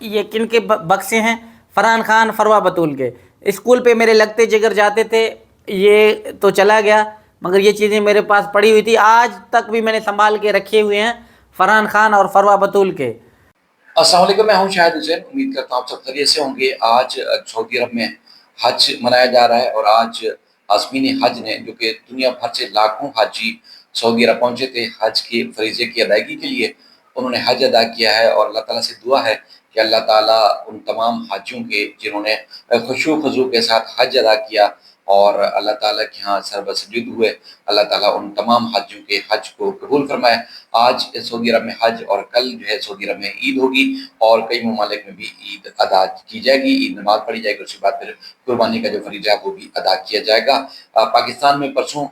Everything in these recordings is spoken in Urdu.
یہ کن کے بکسے ہیں؟ فرحان خان فروا بطول کے۔ اسکول پہ میرے لگتے جگر جاتے تھے، یہ تو چلا گیا مگر یہ چیزیں میرے پاس پڑی ہوئی تھی، آج تک بھی میں نے سنبھال کے رکھے ہوئے ہیں، فرحان خان اور فروا بطول کے۔ السلام علیکم، میں ہوں شاہد حسین، امید کرتا ہوں آپ سب خیریت سے ہوں گے۔ آج سعودی عرب میں حج منایا جا رہا ہے اور آج عازمین حج نے، جو کہ دنیا بھر سے لاکھوں حاجی سعودی عرب پہنچے تھے حج کے فریضے کی ادائیگی کے لیے، انہوں نے حج ادا کیا ہے اور اللہ تعالیٰ سے دعا ہے کہ اللہ تعالیٰ ان تمام حاجیوں کے جنہوں نے خشوع و خضوع کے ساتھ حج ادا کیا اور اللہ تعالیٰ کے ہاں سر بسجود ہوئے، اللہ تعالیٰ ان تمام حاجیوں کے حج کو قبول فرمائے۔ آج سعودی عرب میں حج اور کل جو ہے سعودی عرب میں عید ہوگی اور کئی ممالک میں بھی عید ادا کی جائے گی، عید نماز پڑھی جائے گی، اس کے بعد پھر قربانی کا جو فریضہ ہے وہ بھی ادا کیا جائے گا۔ پاکستان میں پرسوں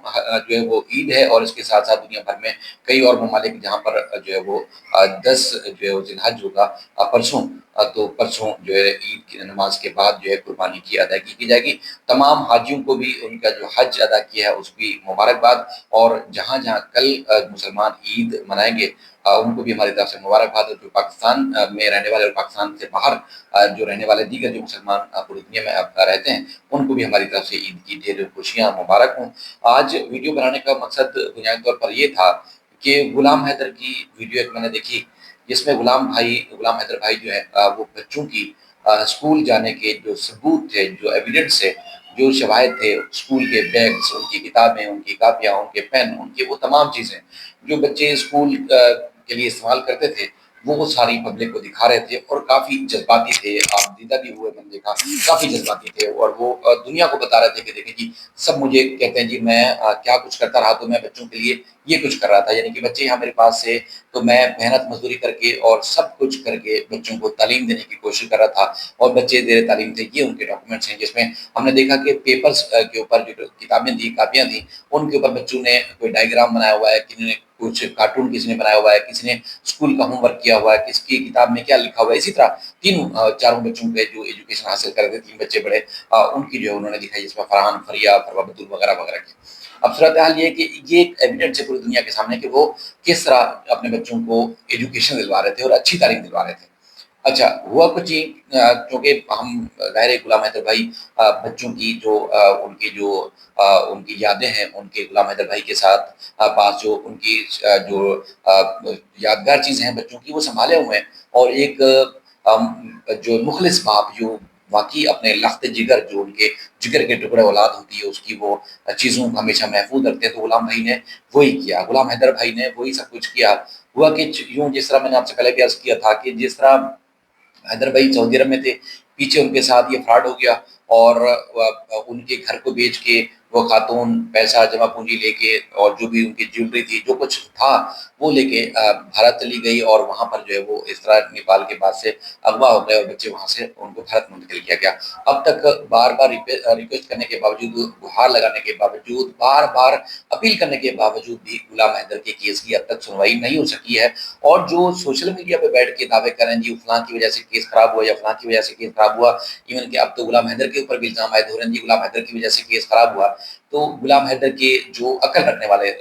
جو ہے وہ عید ہے اور اس کے ساتھ ساتھ دنیا بھر میں کئی اور ممالک جہاں پر جو ہے وہ 10 جو ہے ذی الحج ہوگا پرسوں، تو پرسوں جو ہے عید کی نماز کے بعد جو ہے قربانی کی ادائیگی کی جائے گی۔ تمام حاجیوں کو بھی ان کا جو حج ادا کیا ہے اس کی مبارکباد، اور جہاں جہاں کل مسلمان عید منائیں گے ان کو بھی ہماری طرف سے مبارکباد، اور جو پاکستان میں رہنے والے اور پاکستان سے باہر جو رہنے والے دیگر جو مسلمان پوری دنیا میں رہتے ہیں ان کو بھی ہماری طرف سے عید کی ڈھیر خوشیاں مبارک ہوں۔ آج ویڈیو بنانے کا مقصد بنیادی طور پر یہ تھا کہ غلام حیدر کی ویڈیو ایک میں نے دیکھی، جس میں غلام حیدر بھائی جو ہے وہ بچوں کی اسکول جانے کے جو ثبوت تھے، جو ایویڈنس ہے، جو شواہد تھے، اسکول کے بیگس، ان کی کتابیں، ان کی کاپیاں، ان کے پین، ان کے وہ تمام چیزیں جو بچے اسکول کے لیے استعمال کرتے تھے، وہ ساری پبلک کو دکھا رہے تھے اور کافی جذباتی تھے۔ آپ دیدہ بھی ہوئے، میں نے دیکھا کافی جذباتی تھے اور وہ دنیا کو بتا رہے تھے کہ دیکھیں جی سب مجھے کہتے ہیں جی میں کیا کچھ کرتا رہا، تو میں بچوں کے لیے یہ کچھ کر رہا تھا، یعنی کہ بچے یہاں میرے پاس سے تو میں محنت مزدوری کر کے اور سب کچھ کر کے بچوں کو تعلیم دینے کی کوشش کر رہا تھا اور بچے زیر تعلیم تھے۔ یہ ان کے ڈاکومنٹس ہیں جس میں ہم نے دیکھا کہ پیپرز کے اوپر جو کتابیں تھیں، کاپیاں تھیں، ان کے اوپر بچوں نے کوئی ڈائیگرام بنایا ہوا ہے، کسی نے کچھ کارٹون کسی نے بنایا ہوا ہے، کسی نے اسکول کا ہوم ورک کیا ہوا ہے، کس کی کتاب میں کیا لکھا ہوا ہے۔ اسی طرح چاروں بچوں کے جو ایجوکیشن حاصل کر رہے تھے، 3 بچے بڑے، ان کی جو انہوں نے دکھائی، جس میں فرحان، فریا، فروا بطول وغیرہ وغیرہ کی۔ اب صورتحال یہ ہے کہ یہ ایک ایویڈنس ہے پوری دنیا کے سامنے کہ وہ کس طرح اپنے بچوں کو ایجوکیشن دلوا رہے تھے اور اچھی تعلیم دلوا رہے تھے۔ اچھا ہوا کچھ ہی، کیونکہ ہم ظاہر غلام حیدر بھائی بچوں کی جو ان کی یادیں ہیں، ان کے غلام حیدر بھائی کے ساتھ پاس جو ان کی جو یادگار چیزیں ہیں بچوں کی، وہ سنبھالے ہوئے ہیں، اور ایک جو مخلص باپ جو واقعی اپنے لخت جگر، جو ان کے جگر کے ٹکڑے اولاد ہوتی ہے، اس کی وہ چیزوں کو ہمیشہ محفوظ رکھتے ہیں، تو غلام بھائی نے وہی کیا، غلام حیدر بھائی نے وہی سب کچھ کیا۔ ہوا کہ یوں، جس طرح میں نے آپ سے پہلے بھی عرض کیا تھا کہ جس طرح حیدر بھائی سعودی عرب میں تھے، پیچھے ان کے ساتھ یہ فراڈ ہو گیا اور ان کے گھر کو بیچ کے وہ خاتون پیسہ جمع پونجی لے کے اور جو بھی ان کی جیولری تھی، جو کچھ تھا وہ لے کے بھارت چلی گئی، اور وہاں پر جو ہے وہ اس طرح نیپال کے بعد سے اغوا ہو گئے اور بچے وہاں سے ان کو بھارت منتقل کیا گیا۔ اب تک بار بار ریکویسٹ کرنے کے باوجود، گہار لگانے کے باوجود، بار بار اپیل کرنے کے باوجود بھی غلام حیدر کے کیس کی اب تک سنوائی نہیں ہو سکی ہے، اور جو سوشل میڈیا پہ بیٹھ کے دعوے کریں جی فلاں کی وجہ سے کیس خراب ہوا یا فلاں کی وجہ سے کیس خراب ہوا، ایون کہ اب تو غلام حیدر کے اوپر بھی الزام عائد ہو رہے ہیں جی غلام حیدر کی وجہ سے کیس خراب ہوا، تو غلام حیدر کے جو عقل رکھنے والے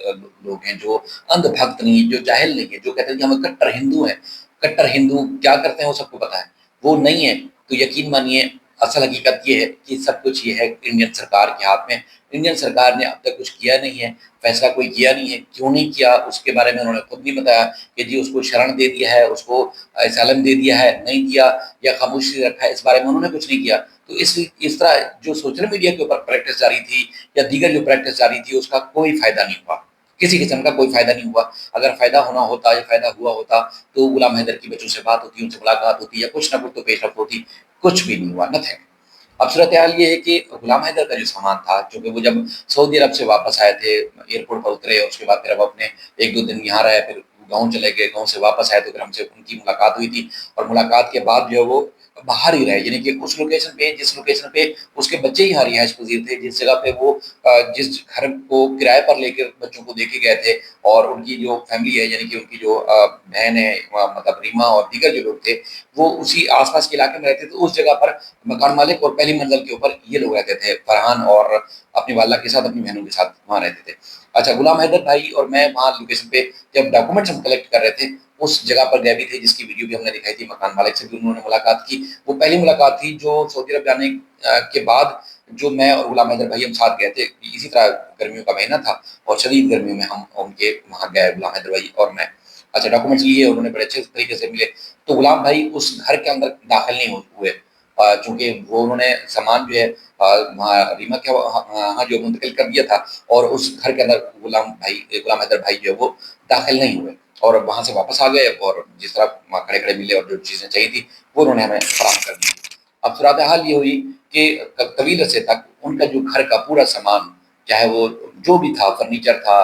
لوگ ہیں، جو اندھ بھکت نہیں، جو جاہل نہیں ہے، جو کہتے ہیں کہ ہم کٹر ہندو ہیں، کٹر ہندو کیا کرتے ہیں وہ سب کو پتا ہے، وہ نہیں ہے، تو یقین مانیے اصل حقیقت یہ ہے کہ سب کچھ یہ ہے انڈین سرکار کے ہاتھ میں۔ انڈین سرکار نے اب تک کچھ کیا نہیں ہے، فیصلہ کوئی کیا نہیں ہے، کیوں نہیں کیا اس کے بارے میں انہوں نے خود نہیں بتایا کہ جی اس کو شرن دے دیا ہے، اس کو اسائلم دے دیا ہے، نہیں دیا، یا خاموشی رکھا ہے، اس بارے میں انہوں نے کچھ نہیں کیا۔ تو اس طرح جو سوشل میڈیا کے اوپر پریکٹس جاری تھی یا دیگر جو پریکٹس جاری تھی، اس کا کوئی فائدہ نہیں ہوا، کسی قسم کا کوئی فائدہ نہیں ہوا۔ اگر فائدہ ہونا ہوتا یا فائدہ ہوا ہوتا تو غلام حیدر کی بچوں سے بات ہوتی، ان سے ملاقات ہوتی، یا کچھ نہ کچھ تو پیش رفت ہوتی، کچھ بھی نہیں ہوا، نتھنگ۔ اب صورتحال یہ ہے کہ غلام حیدر کا جو سامان تھا، چونکہ وہ جب سعودی عرب سے واپس آئے تھے، ایئرپورٹ پر اترے، اور اس کے بعد پھر اب اپنے 1-2 دن یہاں رہے، پھر گاؤں چلے گئے، گاؤں سے واپس آئے تو پھر ہم سے ان کی ملاقات ہوئی تھی، اور ملاقات کے بعد جو ہے وہ باہر ہی رہے، یعنی کہ اس لوکیشن پہ، جس لوکیشن پہ اس کے بچے ہی یہاں رہائش پذیر تھے، جس جگہ پہ وہ جس گھر کو کرائے پر لے کے بچوں کو دے کے گئے تھے، اور ان کی جو فیملی ہے، یعنی کہ ان کی جو بہن ہے، مطلب ریما اور دیگر جو لوگ تھے، وہ اسی آس پاس کے علاقے میں رہتے تھے، تو اس جگہ پر مکان مالک اور پہلی منزل کے اوپر یہ لوگ رہتے تھے، فرحان اور اپنی والدہ کے ساتھ، اپنی بہنوں کے ساتھ وہاں رہتے تھے۔ اچھا غلام حیدر بھائی اور میں وہاں لوکیشن پہ جب ڈاکومنٹس ہم کلیکٹ کر رہے تھے، اس جگہ پر گئے بھی تھے جس کی ویڈیو بھی ہم نے دکھائی تھی. مکان مالک سے بھی انہوں نے ملاقات کی. وہ پہلی ملاقات تھی جو سعودی عرب جانے کے بعد جو میں اور غلام حیدر بھائی ہم ساتھ گئے تھے. اسی طرح گرمیوں کا مہینہ تھا اور شدید گرمیوں میں ہم ان کے وہاں گئے, غلام حیدر بھائی اور میں. اچھا, ڈاکومنٹس لیے, انہوں نے بڑے اچھے طریقے سے ملے. تو غلام بھائی اس گھر کے اندر داخل نہیں ہوئے چونکہ وہ انہوں نے سامان جو ہے وہاں ریما کے وہاں جو منتقل کر دیا تھا, اور اس گھر کے اندر غلام حیدر بھائی جو ہے وہ داخل نہیں ہوئے اور وہاں سے واپس آ گئے, اور جس طرح وہاں کھڑے کھڑے ملے اور جو چیزیں چاہیے تھی وہ انہوں نے ہمیں فراہم کر دی. اب صورتحال یہ ہوئی کہ طویل عرصے تک ان کا جو گھر کا پورا سامان, چاہے وہ جو بھی تھا, فرنیچر تھا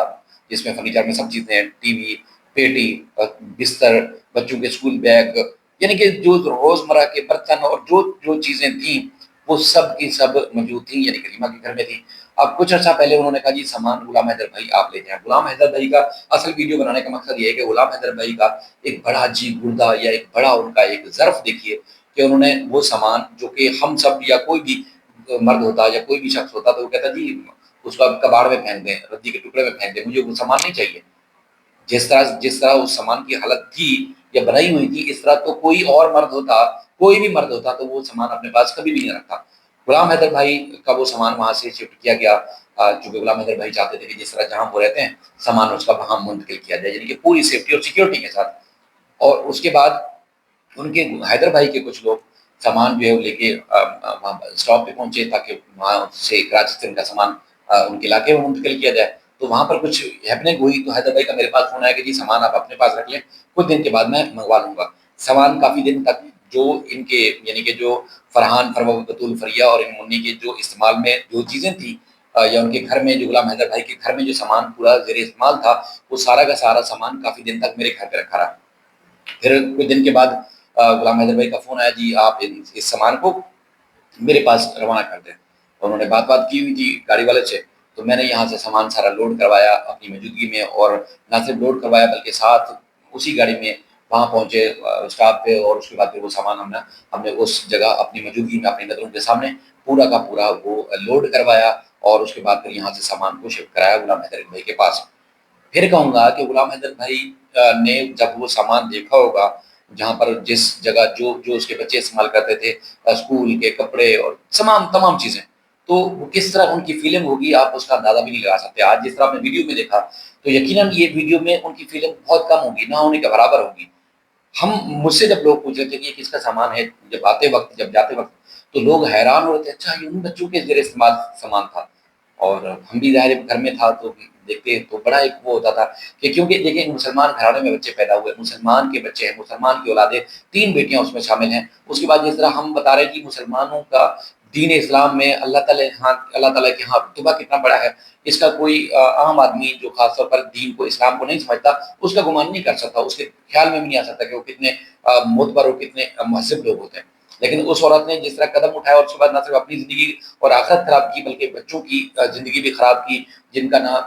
جس میں فرنیچر میں سب چیزیں, ٹی وی, پیٹی, بستر, بچوں کے اسکول بیگ, یعنی کہ جو روزمرہ کے برتن اور جو چیزیں تھیں وہ سب کی سب موجود تھیں, یعنی کہ ریما کے گھر میں تھی. اب کچھ عرصہ پہلے انہوں نے کہا جی سامان غلام حیدر بھائی آپ لے جائیں. غلام حیدر بھائی کا اصل ویڈیو بنانے کا مقصد یہ ہے کہ غلام حیدر بھائی کا ایک بڑا جی گردہ یا ایک بڑا ان کا ایک ظرف دیکھیے کہ انہوں نے وہ سامان جو کہ ہم سب یا کوئی بھی مرد ہوتا یا کوئی بھی شخص ہوتا تو وہ کہتا جی اس کو کباڑ میں پھینک دیں, ردی کے ٹکڑے میں پھینک دیں, مجھے وہ سامان نہیں چاہیے. جس طرح اس سامان کی حالت تھی یا بنائی ہوئی تھی, اس طرح تو کوئی اور مرد ہوتا, کوئی بھی مرد ہوتا تو وہ سامان اپنے پاس کبھی بھی نہیں رکھتا. غلام حیدر بھائی کا وہ سامان وہاں سے شفٹ کیا گیا, چونکہ غلام حیدر بھائی چاہتے تھے کہ جس طرح جہاں وہ رہتے ہیں سامان اس کا وہاں منتقل کیا جائے, یعنی کہ پوری سیفٹی اور سیکیورٹی کے ساتھ. اور اس کے بعد ان کے حیدر بھائی کے کچھ لوگ سامان جو ہے وہ لے کے وہاں اسٹاپ پہ پہنچے تاکہ وہاں سے کراچی سے ان کا سامان ان کے علاقے میں منتقل کیا جائے. تو وہاں پر کچھ ہیپننگ ہوئی تو حیدر بھائی کا میرے پاس فون آیا کہ جی سامان آپ اپنے پاس رکھ لیں, کچھ دن کے بعد میں منگوا لوں گا. سامان کافی دن تک جو ان کے یعنی کہ جو فرحان, فروا, بطول, فریا اور ان منی کے جو استعمال میں جو چیزیں تھیں یا ان کے گھر میں جو غلام حیدر بھائی کے گھر میں جو سامان پورا زیر استعمال تھا وہ سارا کا سارا سامان کافی دن تک میرے گھر پہ رکھا رہا. پھر کچھ دن کے بعد غلام حیدر بھائی کا فون آیا جی آپ اس سامان کو میرے پاس روانہ کر دیں. انہوں نے بات کی ہوئی تھی گاڑی والے سے, تو میں نے یہاں سے سامان سارا لوڈ کروایا اپنی موجودگی میں, اور نہ صرف لوڈ کروایا بلکہ ساتھ اسی گاڑی میں وہاں پہنچے اسٹاپ پہ, اور اس کے بعد پھر وہ سامان ہم نے اس جگہ اپنی موجودگی میں اپنی نظروں کے سامنے پورا کا پورا وہ لوڈ کروایا, اور اس کے بعد پھر یہاں سے سامان کو شفٹ کرایا غلام حیدر بھائی کے پاس. پھر کہوں گا کہ غلام حیدر بھائی نے جب وہ سامان دیکھا ہوگا جہاں پر جس جگہ جو اس کے بچے استعمال کرتے تھے, اسکول کے کپڑے اور تمام چیزیں, تو وہ کس طرح ان کی فیلنگ ہوگی آپ اس کا اندازہ بھی نہیں لگا سکتے. آج جس طرح آپ نے ویڈیو میں دیکھا تو یقیناً یہ ویڈیو میں ان کی فیلنگ بہت کم ہوگی, نہ ہونے کے برابر ہوگی. مجھ سے جب لوگ پوچھ رہے تھے کہ یہ کس کا سامان ہے, جب جاتے وقت تو لوگ حیران ہو رہے تھے, اچھا یہ ان بچوں کے زیر استعمال سامان تھا. اور ہم بھی ظاہر گھر میں تھا تو دیکھتے تو بڑا ایک وہ ہوتا تھا کہ کیونکہ دیکھیں مسلمان گھرانے میں بچے پیدا ہوئے, مسلمان کے بچے ہیں, مسلمان کی اولادیں, 3 بیٹیاں اس میں شامل ہیں. اس کے بعد جس طرح ہم بتا رہے ہیں کہ مسلمانوں کا دین اسلام میں اللہ تعالیٰ کے ہاں رتبہ کتنا بڑا ہے, اس کا کوئی عام آدمی جو خاص طور پر دین کو, اسلام کو نہیں سمجھتا اس کا گمان نہیں کر سکتا, اس کے خیال میں بھی نہیں آ سکتا کہ وہ کتنے معتبر اور کتنے مہذب لوگ ہوتے ہیں. لیکن اس عورت نے جس طرح قدم اٹھایا اور اس کے بعد نہ صرف اپنی زندگی اور آخرت خراب کی بلکہ بچوں کی زندگی بھی خراب کی, جن کا نہ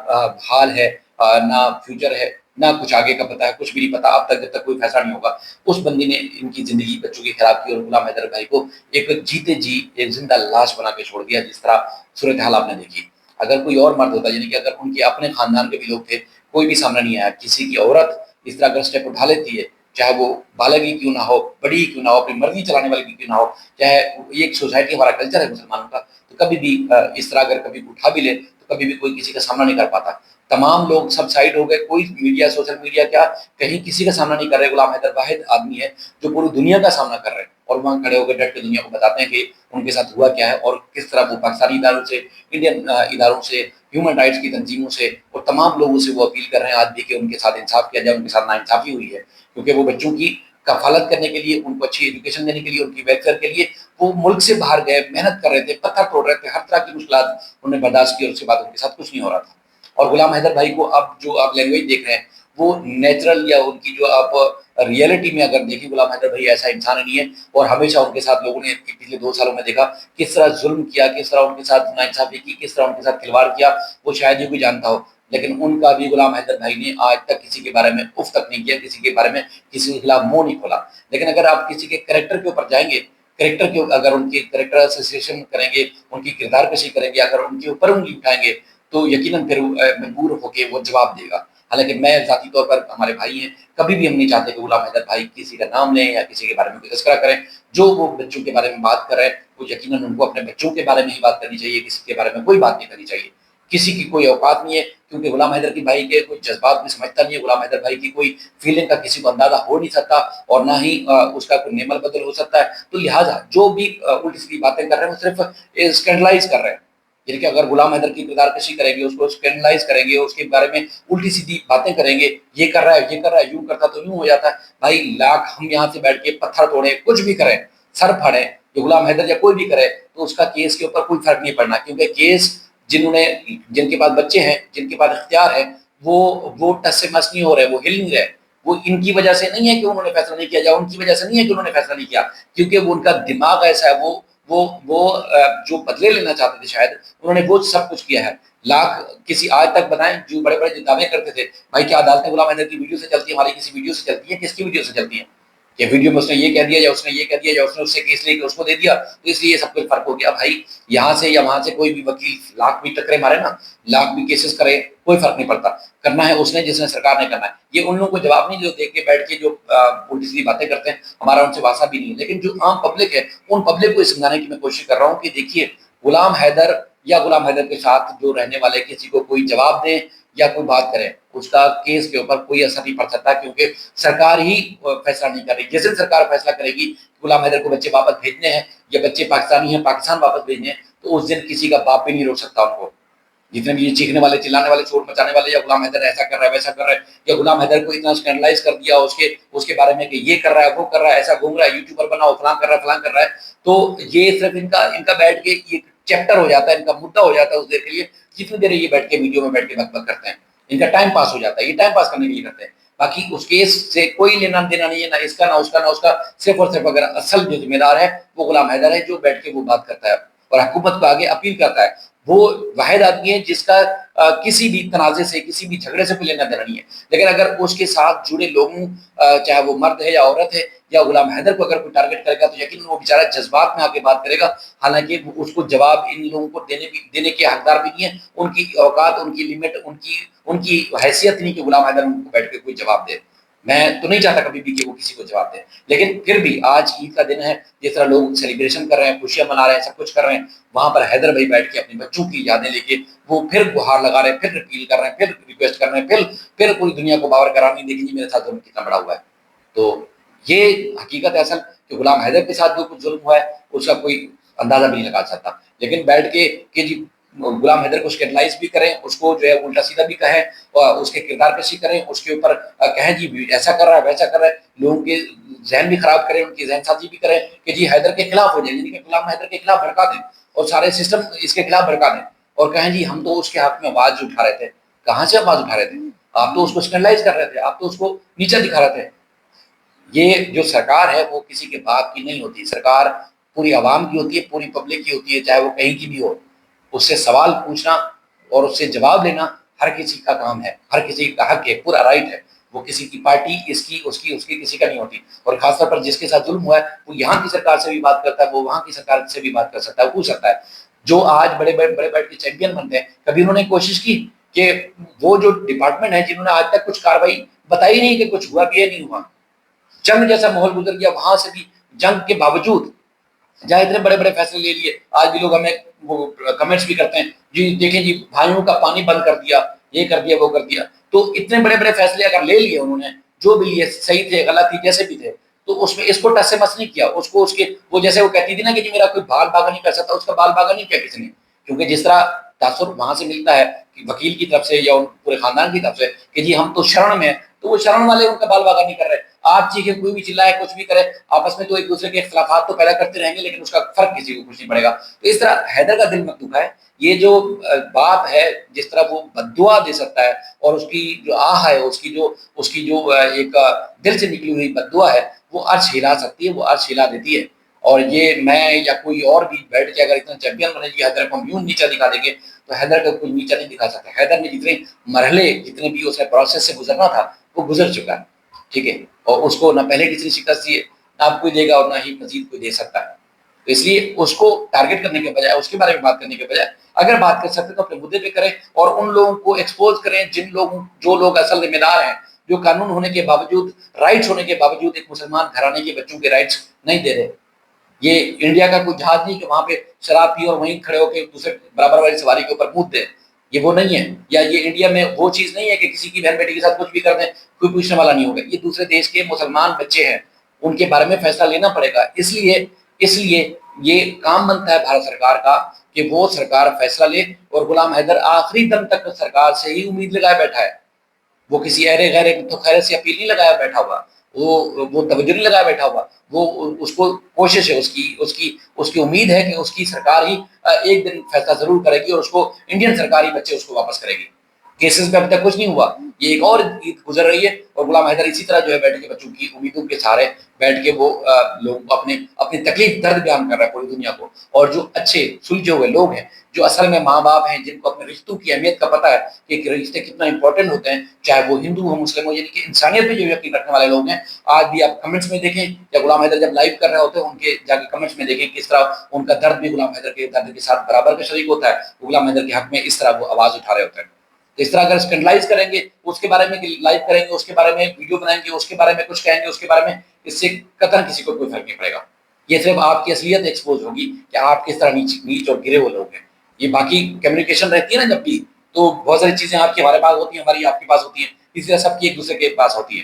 حال ہے نہ فیوچر ہے, نہ کچھ آگے کا پتہ ہے, کچھ بھی نہیں پتا اب تک جب تک کوئی فیصلہ نہیں ہوگا. اس بندی نے ان کی زندگی بچوں کی خراب کی اور غلام حیدر بھائی کو ایک جیتے جی ایک زندہ لاش بنا کے چھوڑ دیا, جس طرح صورتحال آپ نے دیکھی. اگر کوئی اور مرد ہوتا, یعنی کہ اگر ان کے اپنے خاندان کے بھی لوگ تھے, کوئی بھی سامنے نہیں آیا, کسی کی عورت اس طرح اگر اسٹیپ اٹھا لیتی ہے, چاہے وہ بالغی کیوں نہ ہو, بڑی کیوں نہ ہو, اپنی مرضی چلانے والی کیوں نہ ہو, چاہے یہ ایک سوسائٹی ہمارا کلچر ہے مسلمانوں کا, تو کبھی بھی اس طرح اگر کبھی اٹھا بھی لے تو کبھی بھی کوئی کسی کا سامنا نہیں کر پاتا. تمام لوگ سب سائڈ ہو گئے, کوئی میڈیا, سوشل میڈیا کیا کہیں کسی کا سامنا نہیں کر رہے. غلام حیدر واحد آدمی ہے جو پوری دنیا کا سامنا کر رہے ہیں, اور وہاں کھڑے ہو کے ڈٹ کے دنیا کو بتاتے ہیں کہ ان کے ساتھ ہوا کیا ہے, اور کس طرح وہ پاکستانی اداروں سے, انڈین اداروں سے, ہیومن رائٹس کی تنظیموں سے اور تمام لوگوں سے وہ اپیل کر رہے ہیں آج بھی کہ ان کے ساتھ انصاف کیا جائے. ان کے ساتھ ناانصافی ہوئی ہے کیونکہ وہ بچوں کی کفالت کرنے کے لیے, ان کو اچھی ایجوکیشن دینے کے لیے, ان کی ویلفیئر کے لیے وہ ملک سے باہر گئے, محنت کر رہے تھے, پتھر توڑ رہے تھے, ہر طرح کی مشکلات انہوں نے برداشت کی, اور اس کے بعد ان کے ساتھ کچھ نہیں ہو رہا تھا. اور غلام حیدر بھائی کو اب جو آپ لینگویج دیکھ رہے ہیں وہ نیچرل یا ان کی جو آپ ریئلٹی میں اگر دیکھیں, غلام حیدر بھائی ایسا انسان نہیں ہے. اور ہمیشہ ان کے ساتھ لوگوں نے پچھلے 2 سالوں میں دیکھا کس طرح ظلم کیا, کس طرح ان کے ساتھ ناانصافی کی, کس طرح ان کے ساتھ کھلواڑ کیا, وہ شاید یہ کوئی جانتا ہو. لیکن ان کا بھی غلام حیدر بھائی نے آج تک کسی کے بارے میں اف تک نہیں کیا, کسی کے بارے میں کسی کے خلاف منہ نہیں کھولا. لیکن اگر آپ کسی کے کریکٹر کے اوپر جائیں گے, کریکٹر کے اگر ان کی کریکٹر ایسوسیشن کریں گے, ان کی کردار کشی کریں گے, اگر ان کے اوپر انگلی اٹھائیں گے تو یقیناً پھر مجبور ہو کے وہ جواب دے گا. حالانکہ میں ذاتی طور پر ہمارے بھائی ہیں, کبھی بھی ہم نہیں چاہتے کہ غلام حیدر بھائی کسی کا نام لیں یا کسی کے بارے میں کوئی تذکرہ کریں. جو وہ بچوں کے بارے میں بات کر رہے ہیں وہ یقیناً ان کو اپنے بچوں کے بارے میں ہی بات کرنی چاہیے, کسی کے بارے میں کوئی بات نہیں کرنی چاہیے. کسی کی کوئی اوقات نہیں ہے, کیونکہ غلام حیدر کی بھائی کے کوئی جذبات میں سمجھتا نہیں ہے, غلام حیدر بھائی کی کوئی فیلنگ کا کسی کو اندازہ ہو نہیں سکتا, اور نہ ہی اس کا کوئی نعمل بدل ہو سکتا ہے. تو لہٰذا جو بھی الٹی سیدھی باتیں کر رہے ہیں وہ صرف اسکینڈلائز کر رہے ہیں. یعنی کہ اگر غلام حیدر کی کردار کشی کریں گے, اس کو اسکینڈلائز کریں گے, اس کے بارے میں الٹی سیدھی باتیں کریں گے, یہ کر رہا ہے یہ کر رہا ہے, یوں کرتا تو یوں ہو جاتا ہے. بھائی لاکھ ہم یہاں سے بیٹھ کے پتھر توڑیں, کچھ بھی کریں, سر پھاڑیں, جو غلام حیدر یا کوئی بھی کرے, تو اس کا کیس کے اوپر کوئی فرق نہیں پڑنا, کیونکہ کیس جن کے پاس بچے ہیں, جن کے پاس اختیار ہے, وہ ٹس سے مس نہیں ہو رہے, وہ ہل نہیں رہے. وہ ان کی وجہ سے نہیں ہے کہ انہوں نے فیصلہ نہیں کیا, یا ان کی وجہ سے نہیں ہے کہ انہوں نے فیصلہ نہیں کیا, کیونکہ وہ ان کا دماغ ایسا ہے, وہ جو بدلے لینا چاہتے تھے شاید, انہوں نے وہ سب کچھ کیا ہے. لاکھ کسی آج تک بتائیں جو بڑے بڑے دعوے کرتے تھے, بھائی کیا عدالتیں غلام حیدر کی ویڈیو سے چلتی ہیں, ہماری کسی ویڈیو سے چلتی ہیں, کس کی ویڈیو سے چلتی ہیں؟ کہ ویڈیو میں اس نے یہ کہہ دیا, یا اس نے یہ کہہ دیا, یا اس نے اس سے کیس لے کے اس کو دے دیا, تو اس لیے یہ سب کچھ فرق ہو گیا. بھائی یہاں سے یا وہاں سے کوئی بھی وکیل لاکھ بھی ٹکرے مارے نا, لاکھ بھی کیسز کرے, کوئی فرق نہیں پڑتا. کرنا ہے اس نے جس نے سرکار نے کرنا ہے. یہ ان لوگوں کو جواب نہیں جو دیکھ کے بیٹھ کے جو الٹی سیدھی باتیں کرتے ہیں, ہمارا ان سے واسطہ بھی نہیں ہے. لیکن جو عام پبلک ہے, ان پبلک کو سمجھانے کی میں کوشش کر رہا ہوں کہ دیکھیے, غلام حیدر یا غلام حیدر کے ساتھ جو رہنے والے کسی کو کوئی جواب دیں یا کوئی بات کرے, اس کا کیس کے اوپر کوئی اثر نہیں پڑ سکتا, کیونکہ سرکار ہی فیصلہ نہیں کر رہی. جس دن سرکار فیصلہ کرے گی غلام حیدر کو بچے واپس بھیجنے ہیں, یا بچے پاکستانی ہیں پاکستان واپس بھیجنے ہیں, تو اس دن کسی کا باپ بھی نہیں روک سکتا ان کو. جتنے بھی یہ چیخنے والے, چلانے والے, شور مچانے والے, یا غلام حیدر ایسا کر رہا ہے ویسا کر رہا ہے, یا غلام حیدر کو اتنا اسکینڈلائز کر دیا اس کے بارے میں کہ یہ کر رہا ہے وہ کر رہا ہے, ایسا گھوم رہا ہے, یوٹیوبر بنا ہو, فلاں کر رہا ہے فلاں کر رہا ہے, تو یہ صرف ان کا بیٹھ کے یہ چیپٹر ہو جاتا ہے, ان کا مدعا ہو جاتا ہے اس دیر کے لیے. جتنی دیر یہ بیٹھ کے ویڈیو میں بیٹھ کے بک بک کرتے ہیں, ان کا ٹائم پاس ہو جاتا ہے, یہ ٹائم پاس کرنے کے لیے کرتے ہیں. باقی اس کیس سے کوئی لینا دینا نہیں ہے, نہ اس کا نہ اس کا نہ اس کا. صرف اور صرف اگر اصل جو ذمہ دار ہے وہ غلام حیدر ہے, جو بیٹھ کے وہ بات کرتا ہے اور حکومت کو آگے اپیل کرتا ہے. وہ واحد آدمی ہے جس کا کسی بھی تنازع سے, کسی بھی جھگڑے سے کوئی لینا دینا نہیں ہے. لیکن اگر اس کے ساتھ جڑے لوگوں, چاہے وہ مرد ہے یا عورت ہے, یا غلام حیدر کو اگر کوئی ٹارگٹ کرے گا, تو یقیناً وہ بیچارہ جذبات میں آ کے بات کرے گا. حالانکہ اس کو جواب ان لوگوں کو دینے کے حقدار بھی نہیں ہے. ان کی اوقات, ان کی لمٹ, ان کی حیثیت نہیں کہ غلام حیدر ان کو بیٹھ کے کوئی جواب دے. میں تو نہیں چاہتا کبھی بھی کہ وہ کسی کو جواب دے. لیکن پھر بھی آج عید کا دن ہے, جس طرح لوگ سیلیبریشن کر رہے ہیں, خوشیاں منا رہے ہیں, سب کچھ کر رہے ہیں, وہاں پر حیدر بھائی بیٹھ کے اپنے بچوں کی یادیں لے کے وہ پھر گہار لگا رہے ہیں, پھر اپیل کر رہے ہیں, پھر ریکویسٹ کر رہے ہیں, پھر پوری دنیا کو باور کرا نہیں, دیکھیں جی میرے ساتھ ظلم کتنا بڑا ہوا ہے. تو یہ حقیقت ہے اصل, کہ غلام حیدر کے ساتھ جو کچھ ظلم ہوا ہے اس کا کوئی اندازہ بھی نہیں لگا سکتا. لیکن بیٹھ کے کہ جی غلام حیدر کو اسکینڈلائز بھی کریں, اس کو جو ہے الٹا سیدھا بھی کہیں, اور اس کے کردار کشی کریں, اس کے اوپر کہیں جی ایسا کر رہا ہے ویسا کر رہا ہے, لوگوں کے ذہن بھی خراب کریں, ان کی ذہن سازی بھی کریں کہ جی حیدر کے خلاف ہو جائیں, یعنی کہ غلام حیدر کے خلاف بھڑکا دیں, اور سارے سسٹم اس کے خلاف بھڑکا دیں, اور کہیں جی ہم تو اس کے حق میں آواز اٹھا رہے تھے. کہاں سے آواز اٹھا رہے تھے؟ آپ تو اس کو اسکینڈلائز کر رہے تھے, آپ تو اس کو نیچا دکھا رہے تھے. یہ جو سرکار ہے وہ کسی کے باپ کی نہیں ہوتی, سرکار پوری عوام کی ہوتی ہے, پوری پبلک کی ہوتی ہے, چاہے وہ کہیں کی بھی ہو. اس سے سوال پوچھنا اور اس سے جواب لینا ہر کسی کا کام ہے, ہر کسی کا حق ہے, پورا رائٹ ہے. وہ کسی کی پارٹی, اس کی کسی کا نہیں ہوتی. اور خاص طور پر جس کے ساتھ ظلم ہوا ہے وہ یہاں کی سرکار سے بھی بات کرتا ہے, وہ وہاں کی سرکار سے بھی بات کر سکتا ہے, پوچھ سکتا ہے. جو آج بڑے بیٹھ کے چیمپئن بنتے ہیں, کبھی انہوں نے کوشش کی کہ وہ جو ڈپارٹمنٹ ہے جنہوں نے آج تک کچھ کاروائی بتائی نہیں کہ کچھ ہوا بھی ہے نہیں ہوا, جنگ جیسا ماحول گزر گیا, وہاں سے بھی جنگ کے باوجود جہاں اتنے بڑے بڑے فیصلے لے لیے, آج بھی لوگ ہمیں وہ کمنٹس بھی کرتے ہیں جی دیکھیں جی بھائیوں کا پانی بند کر دیا, یہ کر دیا وہ کر دیا. تو اتنے بڑے بڑے فیصلے اگر لے لیے انہوں نے, جو بھی لیے صحیح تھے غلط تھی جیسے بھی تھے, تو اس میں اس کو ٹس سے مس نہیں کیا. اس کو اس کے وہ جیسے وہ کہتی تھی نا کہ جی میرا کوئی بال باغا نہیں کر سکتا, اس کا بال باغا نہیں کیا کسی نے. کیونکہ جس طرح تاثر وہاں سے ملتا ہے کہ وکیل کی طرف سے یا پورے خاندان کی طرف سے کہ جی ہم تو شرن میں ہیں, تو وہ شرن والے ان کا بال باغا نہیں کر رہے. آپ چیخیں, کوئی بھی چلائے, کچھ بھی کرے, آپس میں تو ایک دوسرے کے اختلافات تو پیدا کرتے رہیں گے, لیکن اس کا فرق کسی کو کچھ نہیں پڑے گا. تو اس طرح حیدر کا دل مکتوب ہے. یہ جو باپ ہے, جس طرح وہ بددعا دے سکتا ہے, اور اس کی جو آہ ہے, اس کی جو ایک دل سے نکلی ہوئی بددعا ہے, وہ عرش ہلا سکتی ہے, وہ عرش ہلا دیتی ہے. اور یہ میں یا کوئی اور بھی بیٹھ کے اگر اتنا چیمپئن بنے گی, حیدر کو ہم یوں نیچا دکھا دیں گے, تو حیدر کا کوئی نیچا نہیں دکھا سکتا. حیدر نے جتنے مرحلے, جتنے بھی اس نے پروسیس سے گزرنا تھا, وہ گزر چکا ہے. ٹھیک ہے, اور اس کو نہ پہلے کسی نے شکست دی ہے, نہ اب کوئی دے گا, اور نہ ہی مزید کوئی دے سکتا ہے. تو اس لیے اس کو ٹارگیٹ کرنے کے بجائے، اس کے بارے میں بات کرنے کے بجائے، اگر بات کر سکتے تو اپنے مدعے پہ کریں اور ان لوگوں کو ایکسپوز کریں جو لوگ اصل ذمہ دار ہیں، جو قانون ہونے کے باوجود، رائٹس ہونے کے باوجود ایک مسلمان گھرانے کے بچوں کے رائٹس نہیں دے رہے۔ یہ انڈیا کا کوئی جہاز نہیں کہ وہاں پہ شراب پی اور وہیں کھڑے ہو کے دوسرے برابر والی سواری کے اوپر کود دے، یہ وہ نہیں ہے۔ یا یہ انڈیا میں وہ چیز نہیں ہے کہ کسی کی بہن بیٹی کے ساتھ کچھ بھی کر دیں کوئی پوچھنے والا نہیں ہوگا۔ یہ دوسرے دیش کے مسلمان بچے ہیں، ان کے بارے میں فیصلہ لینا پڑے گا۔ اس لیے یہ کام بنتا ہے بھارت سرکار کا کہ وہ سرکار فیصلہ لے، اور غلام حیدر آخری دم تک سرکار سے ہی امید لگائے بیٹھا ہے۔ وہ کسی ایرے غیرے تو خیر سے اپیل نہیں لگایا بیٹھا ہوا، وہ توجہ نہیں لگایا بیٹھا ہوا، وہ اس کو کوشش ہے، اس کی امید ہے کہ اس کی سرکار ہی ایک دن فیصلہ ضرور کرے گی اور اس کو انڈین سرکاری بچے اس کو واپس کرے گی۔ کیسز میں ابھی تک کچھ نہیں ہوا، یہ ایک اور عید گزر رہی ہے، اور غلام حیدر اسی طرح جو ہے بیٹھ کے بچوں کی امیدوں کے سہارے بیٹھ کے وہ لوگ اپنی تکلیف درد بیان کر رہا ہے پوری دنیا کو۔ اور جو اچھے سلجھے ہوئے لوگ ہیں، جو اصل میں ماں باپ ہیں، جن کو اپنے رشتوں کی اہمیت کا پتہ ہے کہ رشتے کتنا امپورٹنٹ ہوتے ہیں، چاہے وہ ہندو ہو مسلم ہو، یعنی کہ انسانیت پہ جو یقین رکھنے والے لوگ ہیں، آج بھی آپ کمنٹس میں دیکھیں یا غلام حیدر جب لائیو کر رہے ہوتے ہیں ان کے جا کے کمنٹس میں دیکھیں کس طرح ان کا درد بھی غلام حیدر کے درد کے ساتھ برابر کا شریک ہوتا ہے۔ وہ غلام حیدر کے حق میں اس طرح وہ آواز اٹھا رہے ہوتے ہیں۔ اس طرح اگر اسکینڈلائز کریں گے، اس کے بارے میں لائیو کریں گے، اس کے بارے میں ویڈیو بنائیں گے، اس کے بارے میں کچھ کہیں گے، اس کے بارے میں، اس سے قطعاً کسی کو کوئی فرق نہیں پڑے گا۔ یہ صرف آپ کی اصلیت ایکسپوز ہوگی کہ آپ کس طرح نیچ اور گرے ہوئے لوگ ہیں۔ یہ باقی کمیونیکیشن رہتی ہے نا جب بھی، تو بہت ساری چیزیں آپ کی ہمارے پاس ہوتی ہیں، ہماری آپ کے پاس ہوتی ہیں، اسی طرح سب کی ایک دوسرے کے پاس ہوتی ہے۔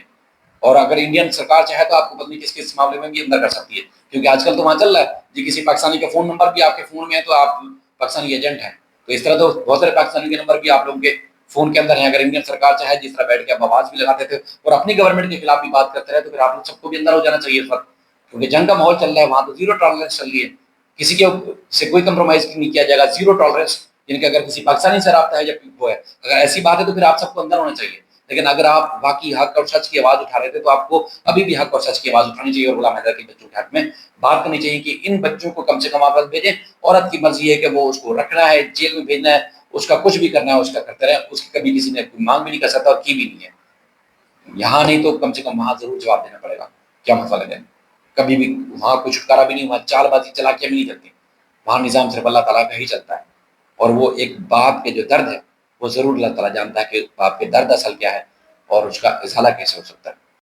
اور اگر انڈین سرکار چاہے تو آپ کو پتہ نہیں کس معاملے میں بھی اندر کر سکتی ہے، کیونکہ آج کل تو وہاں چل رہا ہے جی کسی پاکستانی کا فون نمبر بھی آپ کے فون میں ہے تو آپ پاکستانی ایجنٹ ہیں۔ تو اس طرح تو بہت سارے پاکستانی کے نمبر بھی آپ لوگوں کے فون کے اندر ہیں۔ اگر انڈین سرکار چاہے جس طرح بیٹھ کے آپ آواز بھی لگاتے تھے اور اپنی گورنمنٹ کے خلاف بھی بات کرتے رہے، تو پھر آپ لوگ سب کو بھی اندر ہو جانا چاہیے اس وقت، کیونکہ جنگ کا ماحول چل رہا ہے، وہاں تو زیرو ٹالرنس چل رہی ہے، کسی کے سے کوئی کمپرومائز نہیں کیا جائے گا، زیرو ٹالرنس۔ یعنی کہ اگر کسی پاکستانی سے رابطہ ہے جب وہ ہے، اگر ایسی بات ہے تو پھر آپ سب کو اندر ہونا چاہیے۔ لیکن اگر آپ باقی حق اور سچ کی آواز اٹھا رہے تھے تو آپ کو ابھی بھی حق اور سچ کی آواز اٹھانی چاہیے، اور غلام حیدر کے بچوں کے حق میں بات کرنی چاہیے کہ ان بچوں کو کم سے کم واپس بھیجیں۔ عورت کی مرضی ہے کہ وہ اس کو رکھنا ہے، جیل میں بھیجنا ہے، اس کا کچھ بھی کرنا ہے اس کا کرتے رہے، اس کی کبھی کسی نے کوئی مانگ بھی نہیں کر سکتا اور کی بھی نہیں ہے۔ یہاں نہیں تو کم سے کم وہاں ضرور جواب دینا پڑے گا، کیا مسئلہ ہے؟ کبھی بھی وہاں کوئی چھٹکارا بھی نہیں، وہاں چال بازی چلاکیاں بھی نہیں چلتی، وہاں نظام صرف اللہ تعالیٰ کا ہی چلتا ہے۔ اور وہ ایک باپ کے جو درد ہے وہ ضرور اللہ تعالیٰ جانتا ہے کہ باپ کے درد اصل کیا ہے اور اس کا ازالہ کیسے ہو سکتا ہے۔